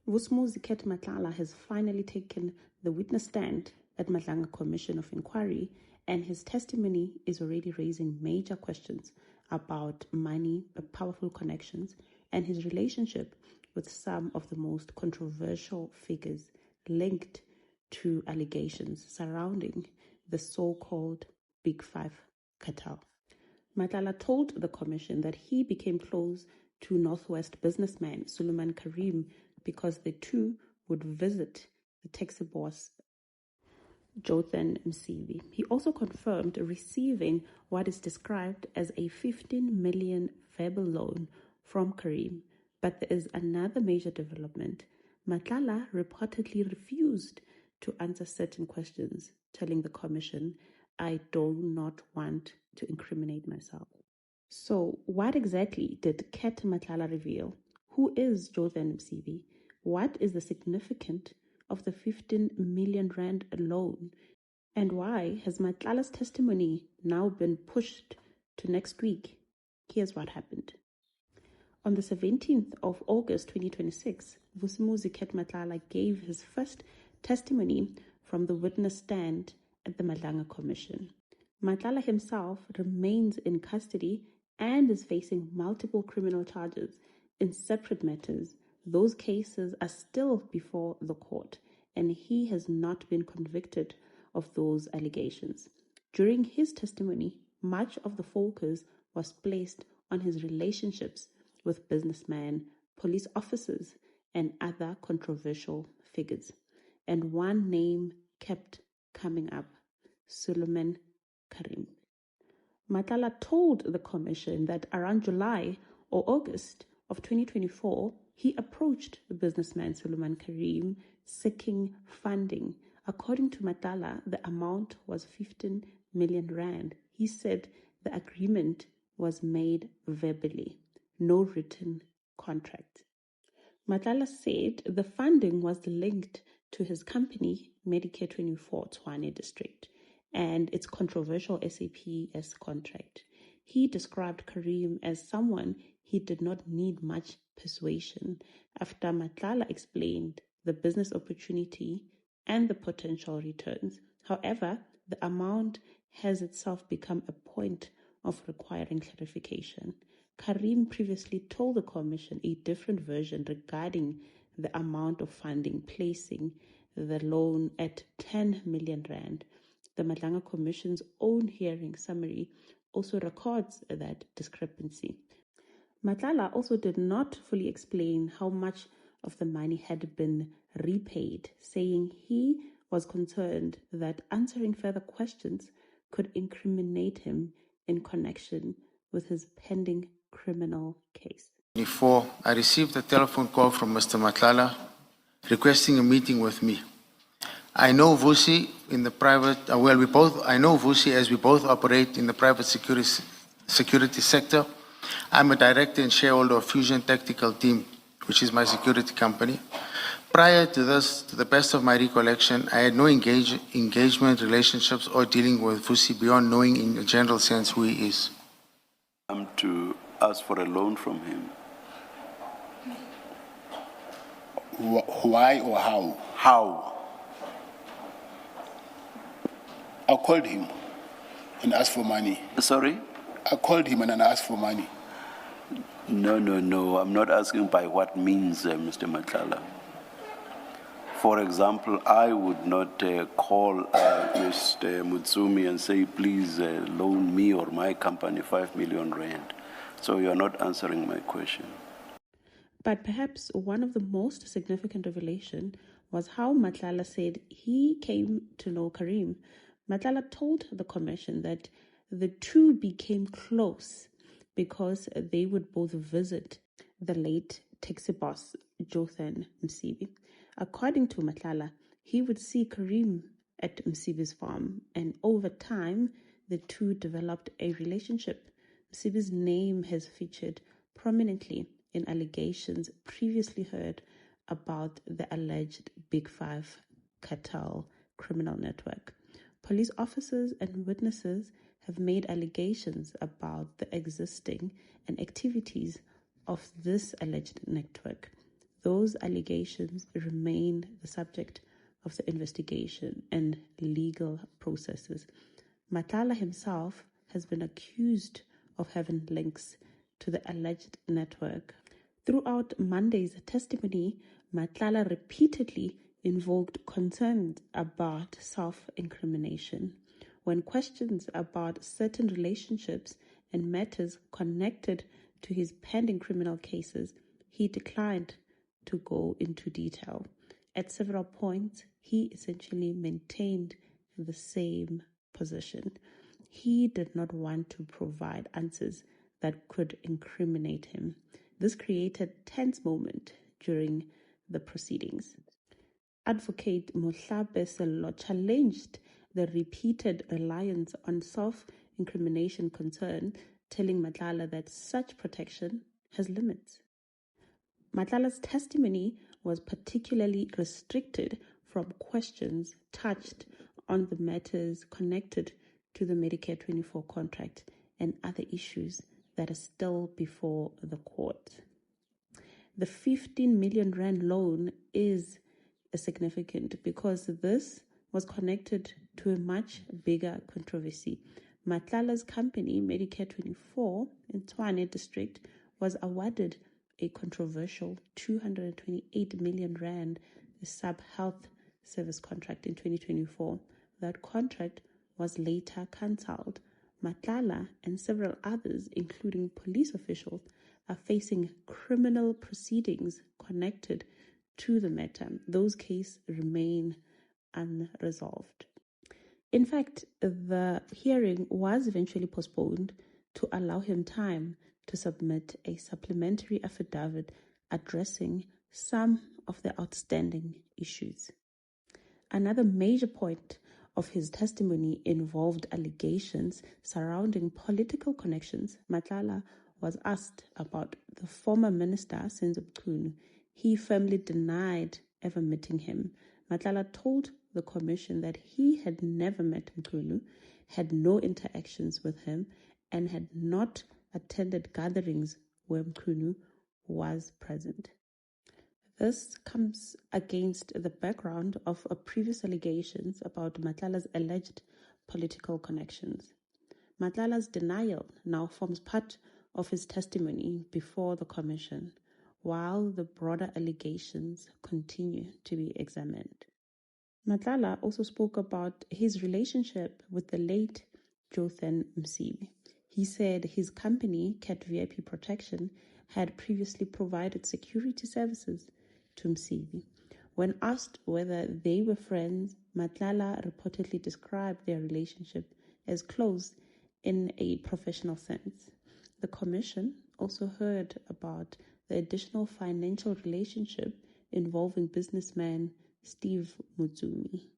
Vusumuzi Ket Matlala has finally taken the witness stand at Madlanga Commission of Inquiry, and his testimony is already raising major questions about money, powerful connections, and his relationship with some of the most controversial figures linked to allegations surrounding the so-called Big Five cartel. Matlala told the commission that he became close to Northwest businessman Suleiman Karim because the two would visit the taxi boss Jotham Msibi. He also confirmed receiving what is described as a 15 million verbal loan from Karim. But there is another major development. Matlala reportedly refused to answer certain questions, telling the commission, "I do not want to incriminate myself." So, what exactly did Ket Matlala reveal? Who is Jotham Msibi? What is the significance of the 15 million rand loan? And why has Matlala's testimony now been pushed to next week? Here's what happened. On the 17th of August 2026, Vusumuzi Ket Matlala gave his first testimony from the witness stand at the Madlanga Commission. Matlala himself remains in custody and is facing multiple criminal charges in separate matters. Those cases are still before the court, and he has not been convicted of those allegations. During his testimony, much of the focus was placed on his relationships with businessmen, police officers, and other controversial figures. And one name kept coming up: Suleiman Karim. Matlala told the commission that around July or August of 2024, he approached the businessman Suleiman Karim seeking funding. According to Matlala, the amount was 15 million rand. He said the agreement was made verbally, no written contract. Matlala said the funding was linked to his company, Medicare 24 Tshwane District, and its controversial SAPS contract. He described Karim as someone he did not need much persuasion after Matlala explained the business opportunity and the potential returns. However, the amount has itself become a point of requiring clarification. Karim previously told the commission a different version regarding the amount of funding, placing the loan at 10 million rand. The Madlanga Commission's own hearing summary also records that discrepancy. Matlala also did not fully explain how much of the money had been repaid, saying he was concerned that answering further questions could incriminate him in connection with his pending criminal case. Before I received a telephone call from Mr. Matlala requesting a meeting with me. I know Vusi in the private, I know Vusi as we both operate in the private security sector. I'm a director and shareholder of Fusion Tactical Team, which is my security company. Prior to this, to the best of my recollection, I had no engagement, relationships, or dealing with Vusi beyond knowing in a general sense who he is. To ask for a loan from him. Why or how? How? I called him and asked for money. Sorry? I called him and asked for money. No. I'm not asking by what means, Mr. Matlala. For example, I would not call Mr. Mutsumi and say, please loan me or my company 5 million rand. So you are not answering my question. But perhaps one of the most significant revelation was how Matlala said he came to know Karim. Matlala told the commission that the two became close because they would both visit the late taxi boss Jotham Msibi. According to Matlala, he would see Karim at Msibi's farm, and over time, the two developed a relationship. Msibi's name has featured prominently in allegations previously heard about the alleged Big Five cartel criminal network. Police officers and witnesses have made allegations about the existing and activities of this alleged network. Those allegations remain the subject of the investigation and legal processes. Matlala himself has been accused of having links to the alleged network. Throughout Monday's testimony, Matlala repeatedly invoked concerns about self-incrimination. When questioned about certain relationships and matters connected to his pending criminal cases, he declined to go into detail. At several points, he essentially maintained the same position. He did not want to provide answers that could incriminate him. This created a tense moment during the proceedings. Advocate Mohlape Sello challenged the repeated reliance on self-incrimination concern, telling Matlala that such protection has limits. Matlala's testimony was particularly restricted from questions touched on the matters connected to the Medicare 24 contract and other issues that are still before the court. The 15 million rand loan is significant because this was connected to a much bigger controversy. Matlala's company, Medicare 24 in Tshwane district, was awarded a controversial 228 million rand sub-health service contract in 2024. That contract was later cancelled. Matlala and several others, including police officials, are facing criminal proceedings connected to the matter. Those cases remain unresolved. In fact, the hearing was eventually postponed to allow him time to submit a supplementary affidavit addressing some of the outstanding issues. Another major point of his testimony involved allegations surrounding political connections. Matlala was asked about the former minister, Senzo Mchunu. He firmly denied ever meeting him. Matlala told the commission that he had never met Mchunu, had no interactions with him, and had not attended gatherings where Mchunu was present. This comes against the background of previous allegations about Matlala's alleged political connections. Matlala's denial now forms part of his testimony before the commission, while the broader allegations continue to be examined. Matlala also spoke about his relationship with the late Jothan Msibi. He said his company, Cat VIP Protection, had previously provided security services to Msibi. When asked whether they were friends, Matlala reportedly described their relationship as close in a professional sense. The commission also heard about the additional financial relationship involving businessman Steve Mutsumi,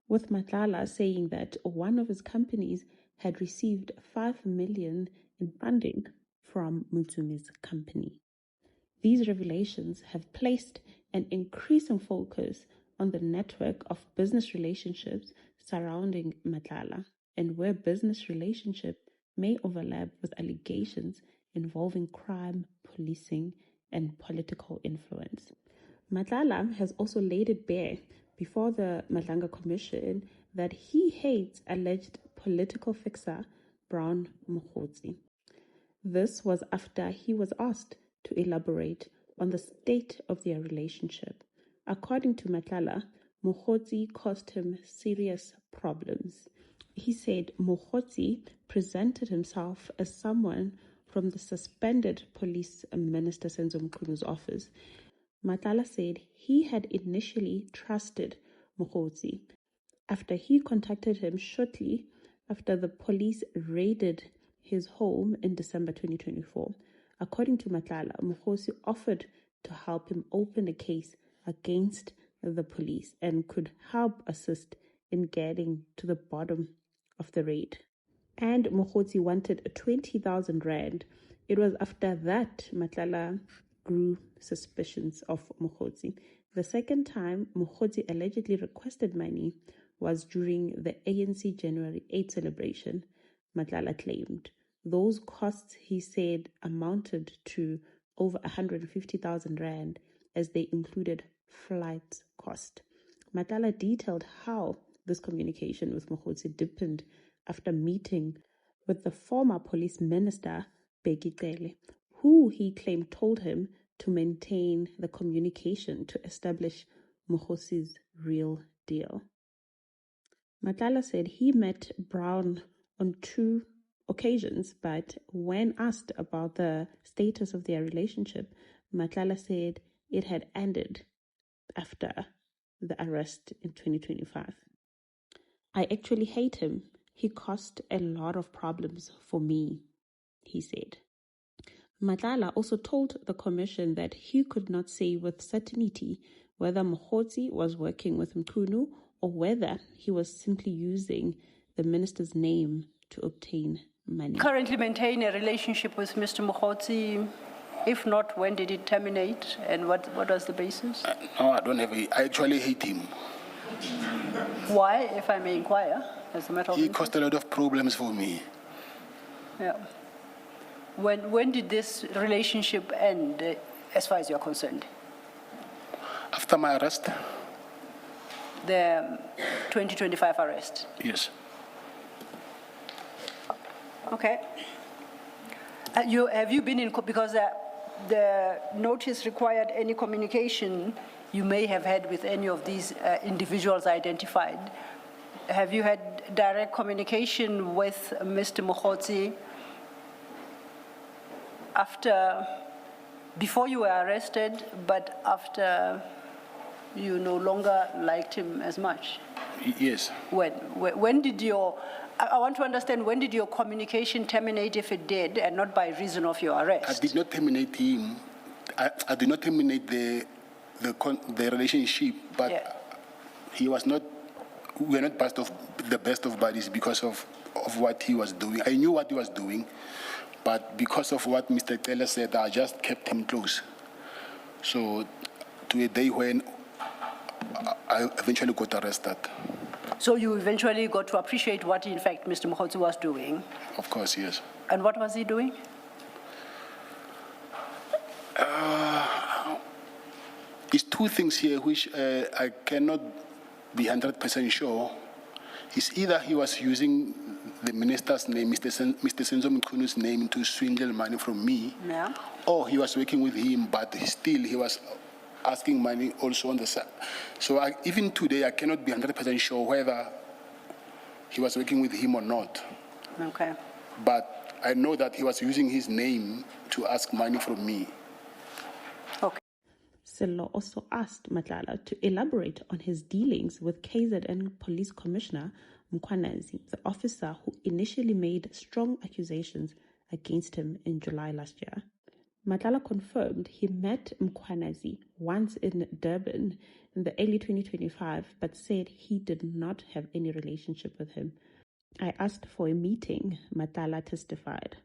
with Matlala saying that one of his companies had received 5 million in funding from Mutsumi's company. These revelations have placed an increasing focus on the network of business relationships surrounding Matlala and where business relationship may overlap with allegations involving crime, policing, and political influence. Matlala has also laid it bare before the Madlanga Commission that he hates alleged political fixer Brown Mokgotsi. This was after he was asked to elaborate on the state of their relationship. According to Matlala, Mokgotsi caused him serious problems. He said Mokgotsi presented himself as someone from the suspended police minister Senzo Mchunu's office. Matlala said he had initially trusted Mokgotsi after he contacted him shortly after the police raided his home in December 2024. According to Matlala, Mokgotsi offered to help him open a case against the police and could help assist in getting to the bottom of the raid. And Mokgotsi wanted 20,000 rand. It was after that Matlala grew suspicions of Mokgotsi. The second time Mokgotsi allegedly requested money was during the ANC January 8 celebration, Matlala claimed. Those costs, he said, amounted to over 150,000 rand as they included flight cost. Matlala detailed how this communication with Mokgotsi deepened after meeting with the former police minister, Bheki Cele, who he claimed told him to maintain the communication to establish Mokgosi's real deal. Matlala said he met Brown on 2 occasions, but when asked about the status of their relationship, Matlala said it had ended after the arrest in 2025. I actually hate him. He caused a lot of problems for me, he said. Matlala also told the commission that he could not say with certainty whether Mokgotsi was working with Mchunu or whether he was simply using the minister's name to obtain money. Currently maintain a relationship with Mr. Mokgotsi? If not, when did it terminate and what was the basis? No, I don't have I actually hate him. Why, if I may inquire, as a matter of He interest? caused a lot of problems for me. Yeah. When did this relationship end, as far as you're concerned? After my arrest, The 2025 arrest? yes. Okay. Have you been in, because the notice required any communication you may have had with any of these individuals identified. Have you had direct communication with Mr. Mokgotsi before you were arrested, but after you no longer liked him as much? Yes. When did I want to understand, when did your communication terminate, if it did, and not by reason of your arrest? I did not terminate him. I did not terminate the relationship, but Yeah. he was not. We were not the best of buddies because of what he was doing. I knew what he was doing, but because of what Mr. Taylor said, I just kept him close. So, to a day when I eventually got arrested. So you eventually got to appreciate what, in fact, Mr. Mokgotsi was doing. Of course, yes. And what was he doing? It's two things here which I cannot be 100% sure. It's either he was using the minister's name, Mr. Senzo Mchunu's name, to swindle money from me, Yeah. or he was working with him, but he was asking money also on the side. So even today, I cannot be 100% sure whether he was working with him or not. Okay. But I know that he was using his name to ask money from me. Okay. Sello also asked Matlala to elaborate on his dealings with KZN Police Commissioner Mkhwanazi, the officer who initially made strong accusations against him in July last year. Matlala confirmed he met Mkhwanazi once in Durban in the early 2025, but said he did not have any relationship with him. I asked for a meeting, Matlala testified.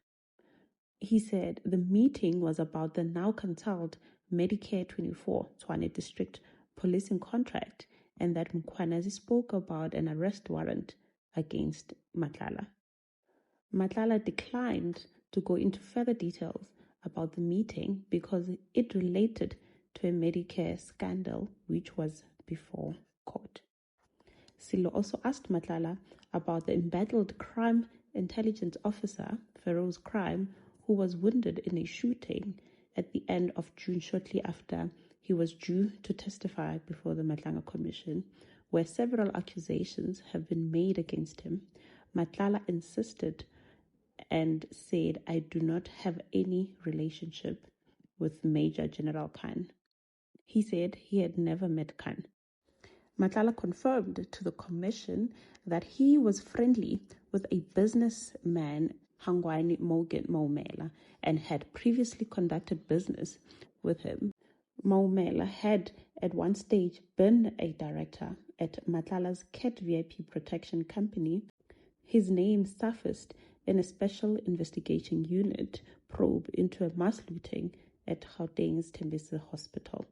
He said the meeting was about the now cancelled Medicare 24 Tshwane District policing contract, and that Mkhwanazi spoke about an arrest warrant against Matlala. Matlala declined to go into further details about the meeting because it related to a Medicare scandal which was before court. Silo also asked Matlala about the embattled crime intelligence officer, Feroz Crime, who was wounded in a shooting at the end of June, shortly after he was due to testify before the Matlanga Commission, where several accusations have been made against him. Matlala insisted and said, I do not have any relationship with Major General Khan. He said he had never met Khan. Matlala confirmed to the commission that he was friendly with a businessman, Hangwani Morgan Maumela, and had previously conducted business with him. Maumela had at one stage been a director at Matlala's Cat VIP Protection Company. His name surfaced in a special investigation unit probe into a mass looting at Gauteng's Tembisa Hospital.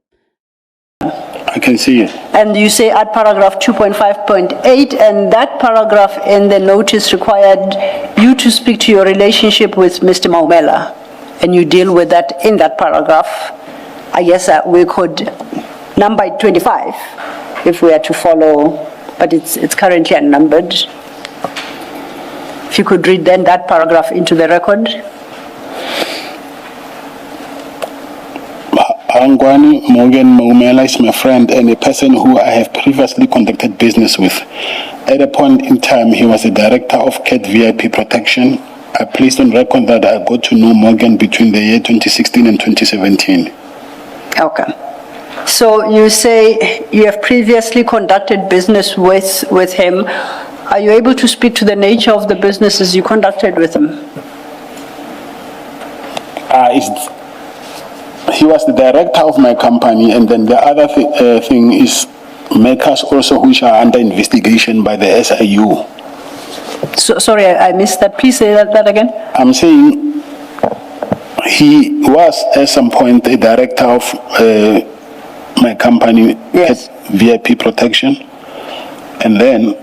I can see it. And you say at paragraph 2.5.8, and that paragraph in the notice required you to speak to your relationship with Mr. Maumela, and you deal with that in that paragraph. I guess we could number it 25 if we are to follow, but it's currently unnumbered. If you could read then that paragraph into the record. Angwani Morgan Maumela is my friend and a person who I have previously conducted business with. At a point in time, he was the director of CAT VIP Protection. I placed on record that I got to know Morgan between the year 2016 and 2017. Okay. So you say you have previously conducted business with him. Are you able to speak to the nature of the businesses you conducted with him? He was the director of my company, and then the other thing is makers also which are under investigation by the SIU. So, sorry, I missed that. Please say that again. I'm saying he was at some point a director of my company, Yes. VIP Protection, and then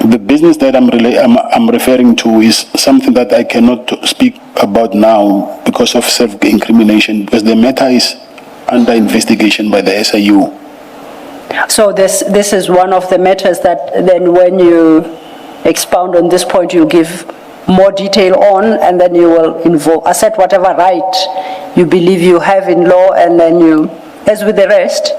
the business that I'm referring to is something that I cannot speak about now because of self-incrimination, because the matter is under investigation by the SIU. So this is one of the matters that then when you expound on this point, you give more detail on, and then you will assert whatever right you believe you have in law, and then you, as with the rest,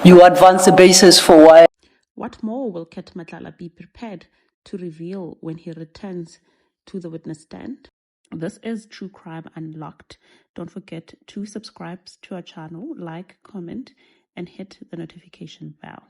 you advance the basis for why. What more will Ket Matlala be prepared to reveal when he returns to the witness stand? This is True Crime Unlocked. Don't forget to subscribe to our channel, like, comment, and hit the notification bell.